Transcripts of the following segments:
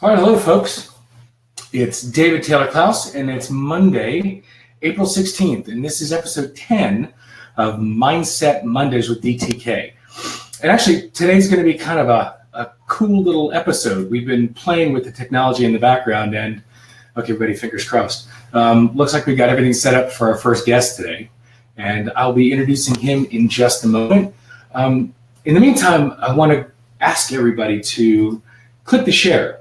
All right, hello, folks. It's David Taylor Klaus, and it's Monday, April 16th, and this is episode 10 of Mindset Mondays with DTK. And actually, today's going to be kind of a cool little episode. We've been playing with the technology in the background, and okay, everybody, fingers crossed. Looks like we got everything set up for our first guest today, and I'll be introducing him in just a moment. In the meantime, I want to ask everybody to click the share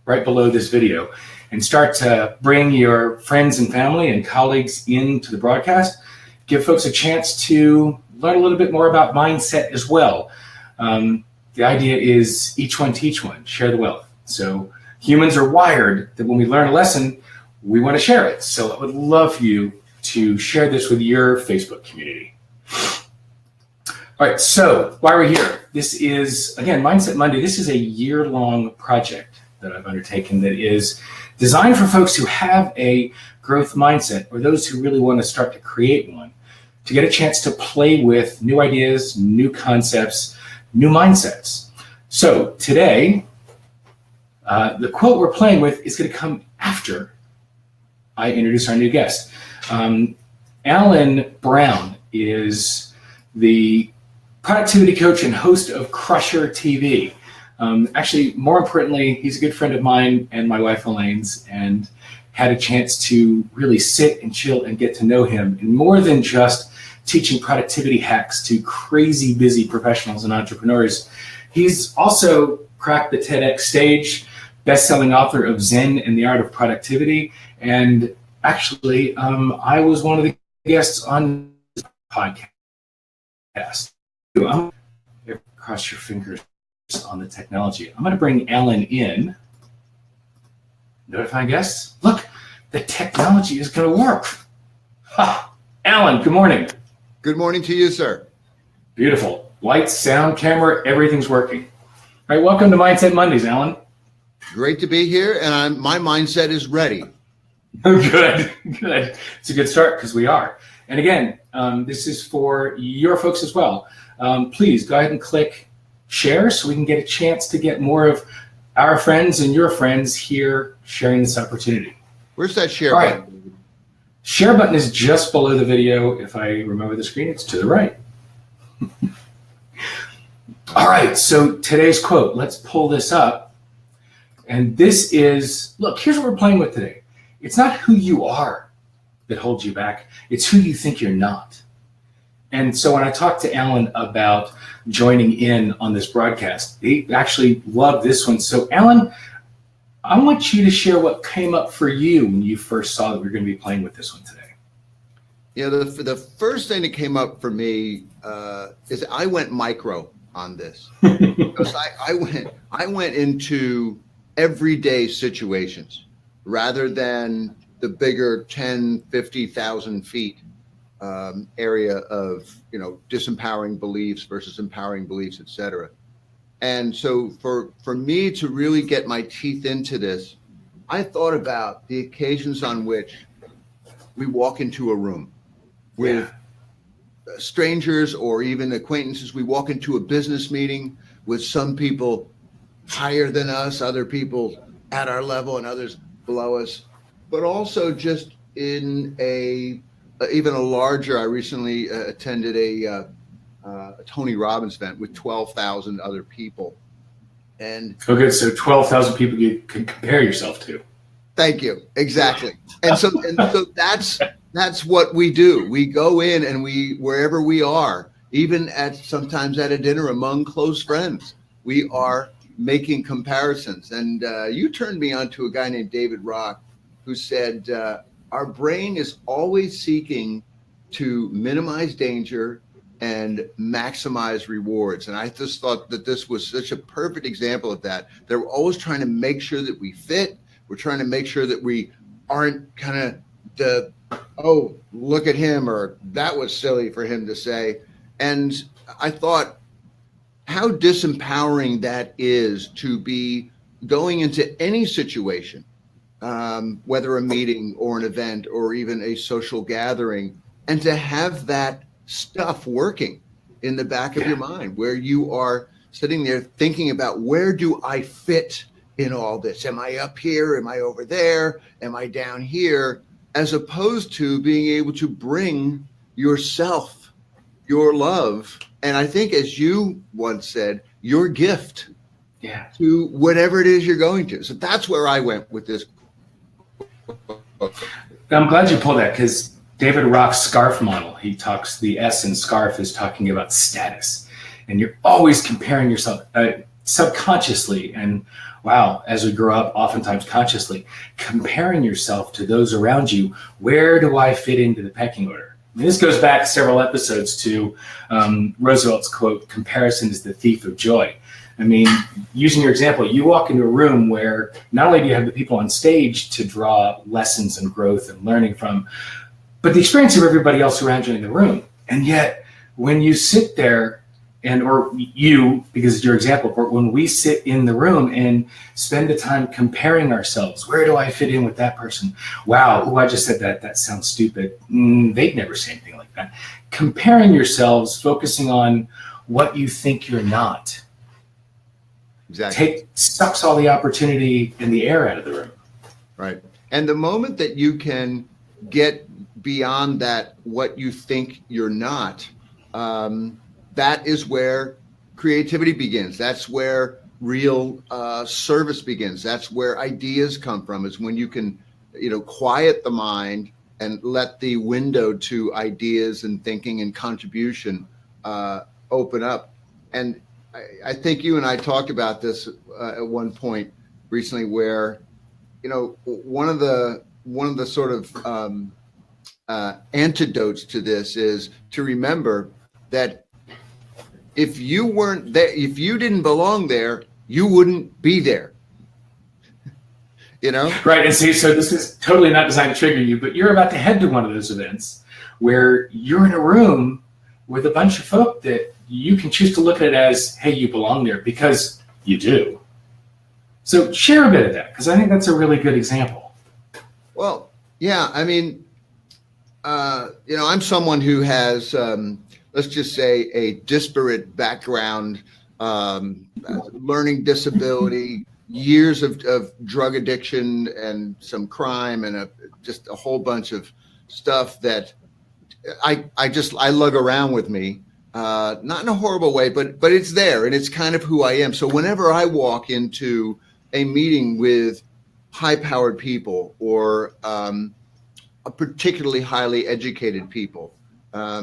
right below this video and start to bring your friends and family and colleagues into the broadcast. Give folks a chance to learn a little bit more about mindset as well. The idea is each one teach one, share the wealth. So humans are wired that when we learn a lesson, we want to share it. So I would love for you to share this with your Facebook community. All right, so while we're here, this is, again, Mindset Monday. This is a year-long project that I've undertaken that is designed for folks who have a growth mindset or those who really want to start to create one, to get a chance to play with new ideas, new concepts, new mindsets. So today, the quote we're playing with is going to come after I introduce our new guest. Alan Brown is the productivity coach and host of Crusher TV. Actually, more importantly, he's a good friend of mine and my wife Elaine's, and had a chance to really sit and chill and get to know him. And more than just teaching productivity hacks to crazy busy professionals and entrepreneurs, he's also cracked the TEDx stage, best-selling author of Zen and the Art of Productivity. And actually, I was one of the guests on this podcast. Cross your fingers on the technology. I'm going to bring Alan in. Notifying guests. Look, the technology is going to work. Ha! Alan, good morning. Good morning to you, sir. Beautiful. Lights, sound, camera, everything's working. All right, welcome to Mindset Mondays, Alan. Great to be here, and my mindset is ready. Good. It's a good start because we are. And again, this is for your folks as well. Please go ahead and click share so we can get a chance to get more of our friends and your friends here sharing this opportunity. Where's that share button? Right. Share button is just below the video. If I remember the screen, it's to the right. All right, so today's quote, let's pull this up. And this is, look, here's what we're playing with today. It's not who you are that holds you back. It's who you think you're not. And so when I talked to Alan about joining in on this broadcast, he actually loved this one. So Alan, I want you to share what came up for you when you first saw that we were going to be playing with this one today. Yeah, the first thing that came up for me is I went micro on this. Because I went into everyday situations rather than the bigger 10, 50,000 feet area of, disempowering beliefs versus empowering beliefs, et cetera. And so for me to really get my teeth into this, I thought about the occasions on which we walk into a room with strangers or even acquaintances. We walk into a business meeting with some people higher than us, other people at our level and others below us, but also just in even a larger, I recently attended a Tony Robbins event with 12,000 other people. And okay, so 12,000 people you can compare yourself to. Thank you. Exactly. And so that's what we do. We go in and wherever we are, even sometimes at a dinner among close friends, we are making comparisons. And you turned me on to a guy named David Rock who said, our brain is always seeking to minimize danger and maximize rewards. And I just thought that this was such a perfect example of that. They're always trying to make sure that we fit. We're trying to make sure that we aren't kind of oh, look at him, or that was silly for him to say. And I thought how disempowering that is to be going into any situation, whether a meeting or an event or even a social gathering, and to have that stuff working in the back of your mind where you are sitting there thinking about, where do I fit in all this? Am I up here? Am I over there? Am I down here? As opposed to being able to bring yourself, your love, and I think, as you once said, your gift to whatever it is you're going to. So that's where I went with this. I'm glad you pulled that, because David Rock's SCARF model, he talks, the S in SCARF is talking about status. And you're always comparing yourself subconsciously, and wow, as we grow up, oftentimes consciously, comparing yourself to those around you. Where do I fit into the pecking order? And this goes back several episodes to Roosevelt's quote, "Comparison is the thief of joy." I mean, using your example, you walk into a room where not only do you have the people on stage to draw lessons and growth and learning from, but the experience of everybody else around you in the room. And yet, when you sit there, or you, because it's your example, but when we sit in the room and spend the time comparing ourselves, where do I fit in with that person? Wow, I just said that. That sounds stupid. They'd never say anything like that. Comparing yourselves, focusing on what you think you're not. Exactly. Sucks all the opportunity and the air out of the room. Right. And the moment that you can get beyond that, what you think you're not, that is where creativity begins. That's where real service begins. That's where ideas come from, is when you can, quiet the mind and let the window to ideas and thinking and contribution open up. And I think you and I talked about this at one point recently, where, one of the sort of antidotes to this is to remember that if you weren't there, if you didn't belong there, you wouldn't be there. Right. And see, so this is totally not designed to trigger you, but you're about to head to one of those events where you're in a room with a bunch of folk that you can choose to look at it as, hey, you belong there, because you do. So share a bit of that, because I think that's a really good example. Well, yeah, I mean, I'm someone who has, let's just say, a disparate background, learning disability, years of drug addiction and some crime, and just a whole bunch of stuff that I lug around with me. Not in a horrible way, but it's there, and it's kind of who I am. So whenever I walk into a meeting with high-powered people, or a particularly highly educated people, or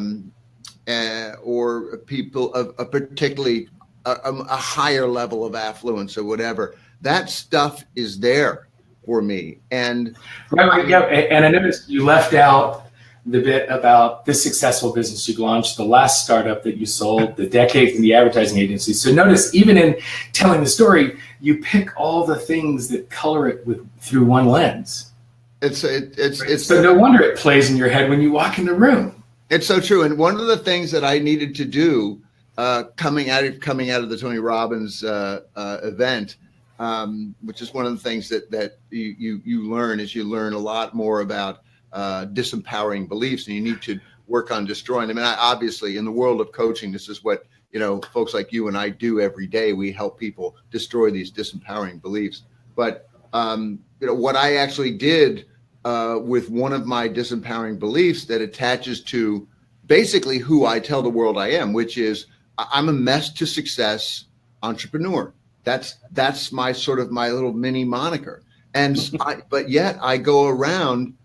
people of a particularly a higher level of affluence or whatever, that stuff is there for me. And right, yeah, and I noticed you left out the bit about the successful business you launched, the last startup that you sold, the decades in the advertising agency. So notice, even in telling the story, you pick all the things that color it through one lens. It's so no wonder it plays in your head when you walk in the room. It's so true. And one of the things that I needed to do coming out of the Tony Robbins event, which is one of the things that you learn, is you learn a lot more about disempowering beliefs, and you need to work on destroying them. And obviously, in the world of coaching, this is what folks like you and I do every day. We help people destroy these disempowering beliefs. But what I actually did with one of my disempowering beliefs that attaches to basically who I tell the world I am, which is I'm a mess to success entrepreneur. That's my little mini moniker. And but yet I go around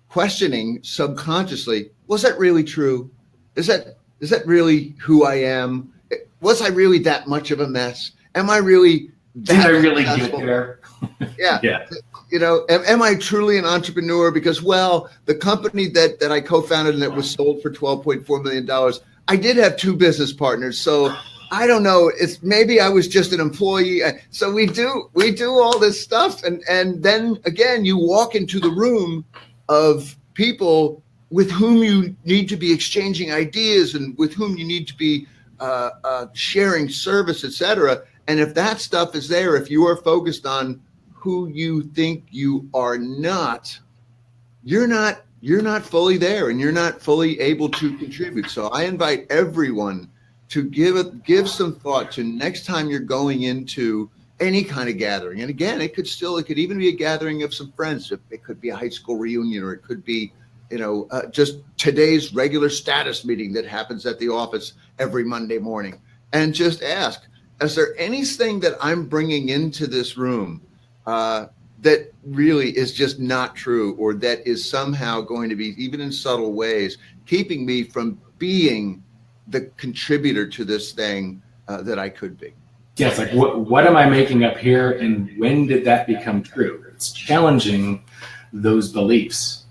questioning subconsciously, was that really true? Is that really who I am? Was I really that much of a mess? Am I really did I really get there? Yeah. Am I truly an entrepreneur? Because, well, the company that I co-founded and that was sold for $12.4 million, I did have two business partners. So I don't know. It's maybe I was just an employee. So we do all this stuff. And then again, you walk into the room of people with whom you need to be exchanging ideas and with whom you need to be sharing service, etc. And if that stuff is there, if you are focused on who you think you are not, you're not fully there, and you're not fully able to contribute. So I invite everyone to give some thought to, next time you're going into any kind of gathering. And again, it could even be a gathering of some friends. It could be a high school reunion, or it could be, just today's regular status meeting that happens at the office every Monday morning. And just ask, is there anything that I'm bringing into this room that really is just not true, or that is somehow going to be, even in subtle ways, keeping me from being the contributor to this thing that I could be? Yeah, it's like, what am I making up here, and when did that become true? It's challenging those beliefs.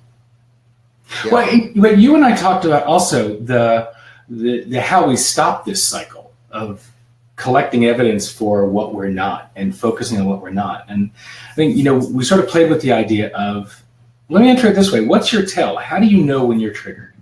Yeah. Well, you and I talked about also the how we stop this cycle of collecting evidence for what we're not and focusing on what we're not. And I think, we sort of played with the idea of, let me answer it this way. What's your tell? How do you know when you're triggered?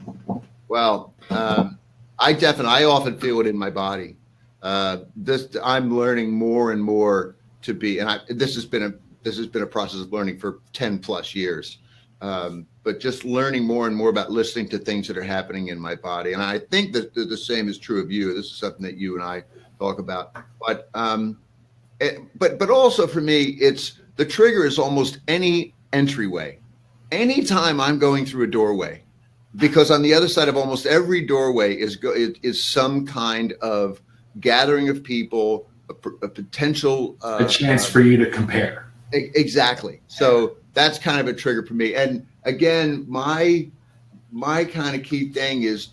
Well, I often feel it in my body. I'm learning more and more to be, and this has been a process of learning for 10 plus years. But just learning more and more about listening to things that are happening in my body. And I think that the same is true of you. This is something that you and I talk about. But also for me, it's the trigger is almost any entryway. Anytime I'm going through a doorway, because on the other side of almost every doorway is some kind of gathering of people, a potential a chance for you to compare. Exactly. So that's kind of a trigger for me. And again, my kind of key thing is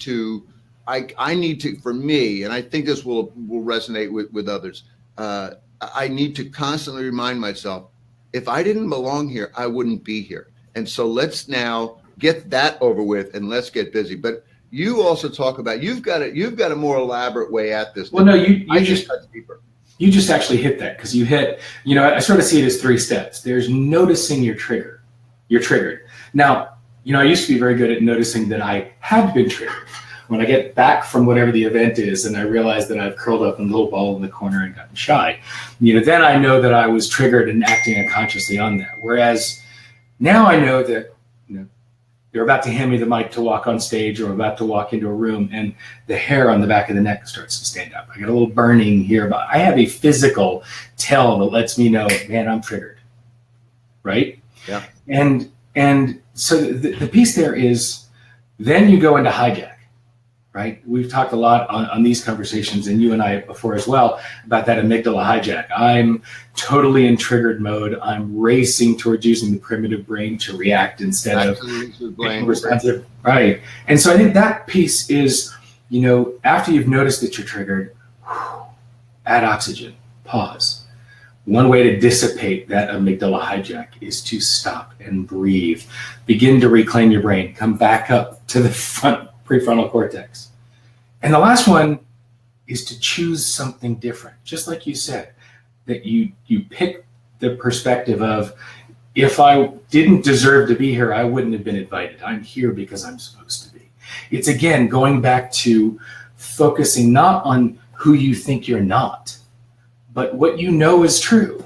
I need to, for me, and I think this will resonate with others. I need to constantly remind myself, if I didn't belong here, I wouldn't be here. And so let's now get that over with and let's get busy. But you also talk about you've got a more elaborate way at this. Well, no, you just touch deeper. You just actually hit that, because you hit, I sort of see it as 3 steps. There's noticing your trigger. You're triggered. Now, I used to be very good at noticing that I had been triggered. When I get back from whatever the event is and I realize that I've curled up in a little ball in the corner and gotten shy, then I know that I was triggered and acting unconsciously on that. Whereas now I know that, they're about to hand me the mic to walk on stage, or I'm about to walk into a room, and the hair on the back of the neck starts to stand up. I got a little burning here, but I have a physical tell that lets me know, man, I'm triggered, right? Yeah. And so the piece there is, then you go into hijack, right? We've talked a lot on these conversations, and you and I before as well, about that amygdala hijack. I'm totally in triggered mode. I'm racing towards using the primitive brain to react instead of being responsive. Right. And so I think that piece is, after you've noticed that you're triggered, add oxygen, pause. One way to dissipate that amygdala hijack is to stop and breathe. Begin to reclaim your brain. Come back up to the front prefrontal cortex. And the last one is to choose something different. Just like you said, that you pick the perspective of, if I didn't deserve to be here, I wouldn't have been invited. I'm here because I'm supposed to be. It's, again, going back to focusing not on who you think you're not, but what you know is true,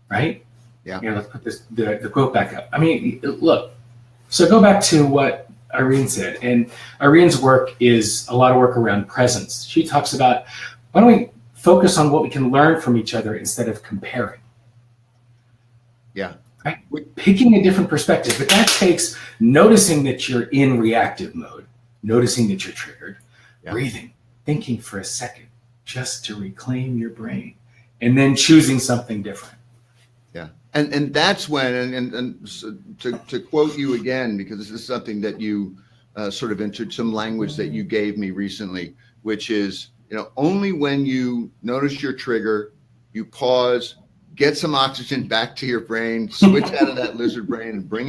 right? Yeah. Let's put the quote back up. I mean, look, so go back to what Irene said, and Irene's work is a lot of work around presence. She talks about, why don't we focus on what we can learn from each other instead of comparing? Yeah. Right? We're picking a different perspective, but that takes noticing that you're in reactive mode, noticing that you're triggered, breathing, thinking for a second, just to reclaim your brain, and then choosing something different. Yeah. And that's when, and so to quote you again, because this is something that you sort of entered some language that you gave me recently, which is, only when you notice your trigger, you pause, get some oxygen back to your brain, switch out of that lizard brain, and bring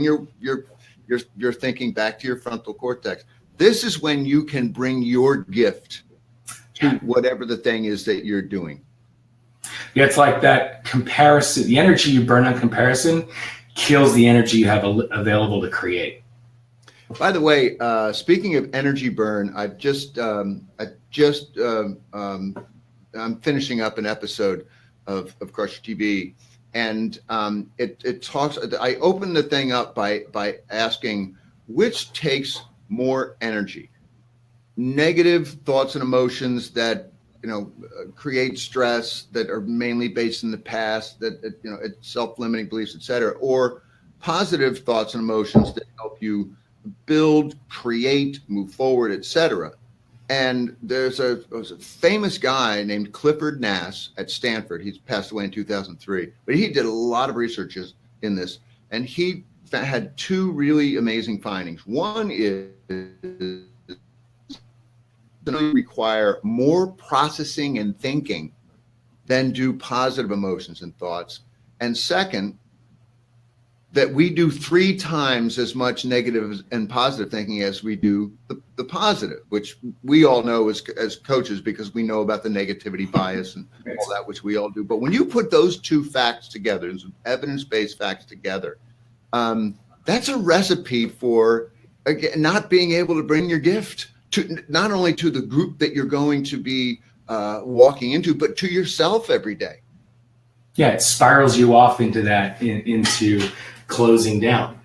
your thinking back to your frontal cortex. This is when you can bring your gift to whatever the thing is that you're doing. Yeah, it's like that comparison. The energy you burn on comparison kills the energy you have available to create. By the way, speaking of energy burn, I'm finishing up an episode of Crusher TV, and it talks. I open the thing up by asking, which takes more energy, negative thoughts and emotions that create stress, that are mainly based in the past, that it's self-limiting beliefs, etc., or positive thoughts and emotions that help you build, create, move forward, etc. And there's a famous guy named Clifford Nass at Stanford. He's passed away in 2003, but he did a lot of researches in this, and he had two really amazing findings. One is that require more processing and thinking than do positive emotions and thoughts. And second, that we do 3 times as much negative and positive thinking as we do the positive, which we all know as coaches, because we know about the negativity bias and all that, which we all do. But when you put those two facts together, some evidence-based facts together, that's a recipe for not being able to bring your gift to not only to the group that you're going to be walking into, but to yourself every day. Yeah, it spirals you off into that, into closing down.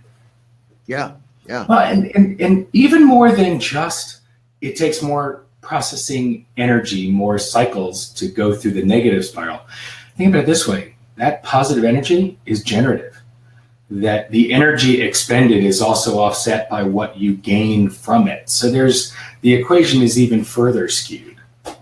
Yeah. Well, and even more than just, it takes more processing energy, more cycles to go through the negative spiral. Think about it this way: that positive energy is generative. That the energy expended is also offset by what you gain from it. So the equation is even further skewed.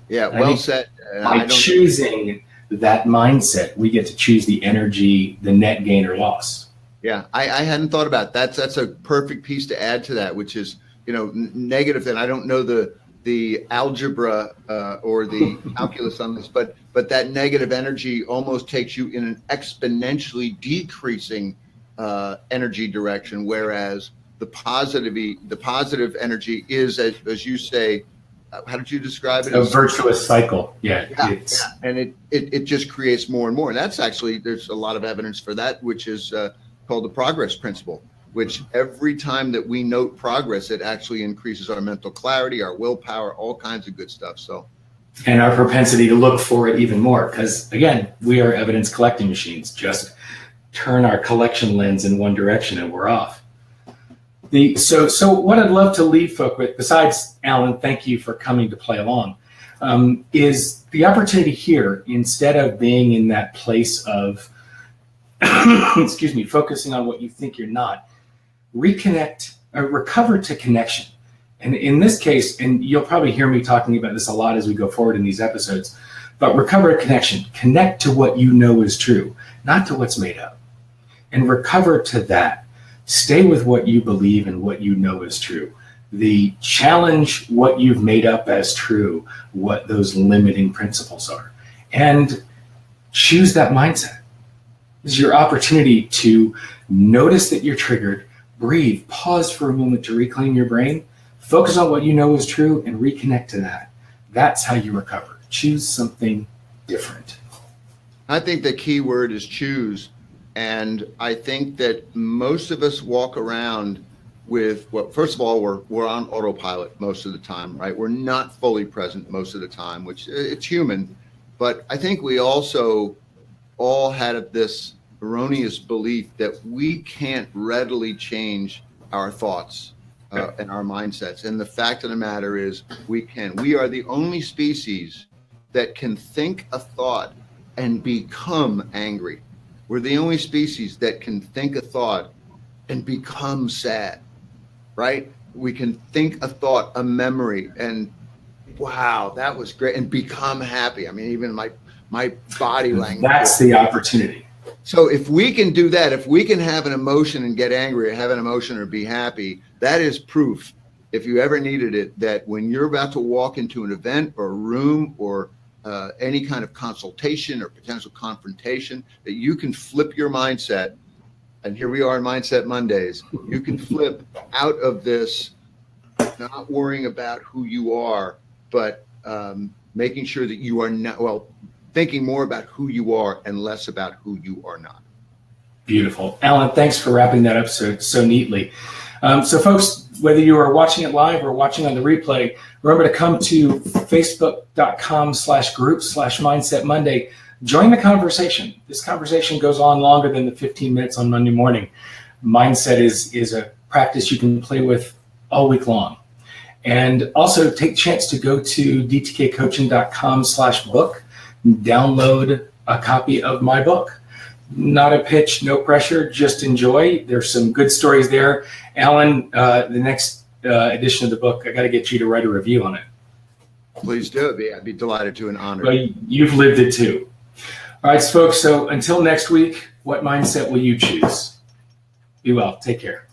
Yeah, well said. By choosing that mindset, we get to choose the energy, the net gain or loss. Yeah, I hadn't thought about that. That's a perfect piece to add to that, which is, negative. And I don't know the algebra or the calculus on this, but that negative energy almost takes you in an exponentially decreasing energy direction, whereas the positive energy is, as you say, how did you describe it? A virtuous cycle. Yeah. And it just creates more and more. And that's actually, there's a lot of evidence for that, which is called the progress principle, which every time that we note progress, it actually increases our mental clarity, our willpower, all kinds of good stuff. So, and our propensity to look for it even more, because again, we are evidence collecting machines. Just turn our collection lens in one direction and we're off. So what I'd love to leave folk with, besides Alan, thank you for coming to play along, is the opportunity here, instead of being in that place of focusing on what you think you're not, recover to connection. And in this case, and you'll probably hear me talking about this a lot as we go forward in these episodes, but recover a connection. Connect to what you know is true, not to what's made up. And recover to that. Stay with what you believe and what you know is true. The challenge what you've made up as true, what those limiting principles are. And choose that mindset. This is your opportunity to notice that you're triggered, breathe, pause for a moment to reclaim your brain, focus on what you know is true, and reconnect to that. That's how you recover. Choose something different. I think the key word is choose. And I think that most of us walk around with, well, first of all, we're on autopilot most of the time, right? We're not fully present most of the time, which it's human. But I think we also all had this erroneous belief that we can't readily change our thoughts and our mindsets. And the fact of the matter is we can. We are the only species that can think a thought and become angry. We're the only species that can think a thought and become sad, right? We can think a thought, a memory, and wow, that was great, and become happy. I mean, even my body language. That's the opportunity. So if we can do that, if we can have an emotion and get angry, or have an emotion or be happy, that is proof, if you ever needed it, that when you're about to walk into an event or a room or any kind of consultation or potential confrontation, that you can flip your mindset. And here we are in Mindset Mondays. You can flip out of this, not worrying about who you are, but making sure that you are not, thinking more about who you are and less about who you are not. Beautiful. Alan, thanks for wrapping that up so neatly. So folks, whether you are watching it live or watching on the replay, remember to come to facebook.com/group/Mindset Monday. Join the conversation. This conversation goes on longer than the 15 minutes on Monday morning. Mindset is a practice you can play with all week long. And also take a chance to go to dtkcoaching.com/book, download a copy of my book. Not a pitch, no pressure, just enjoy. There's some good stories there. Alan, the next edition of the book, I got to get you to write a review on it. Please do. I'd be delighted to and honored. Well, you've lived it too. All right, folks. So until next week, what mindset will you choose? Be well. Take care.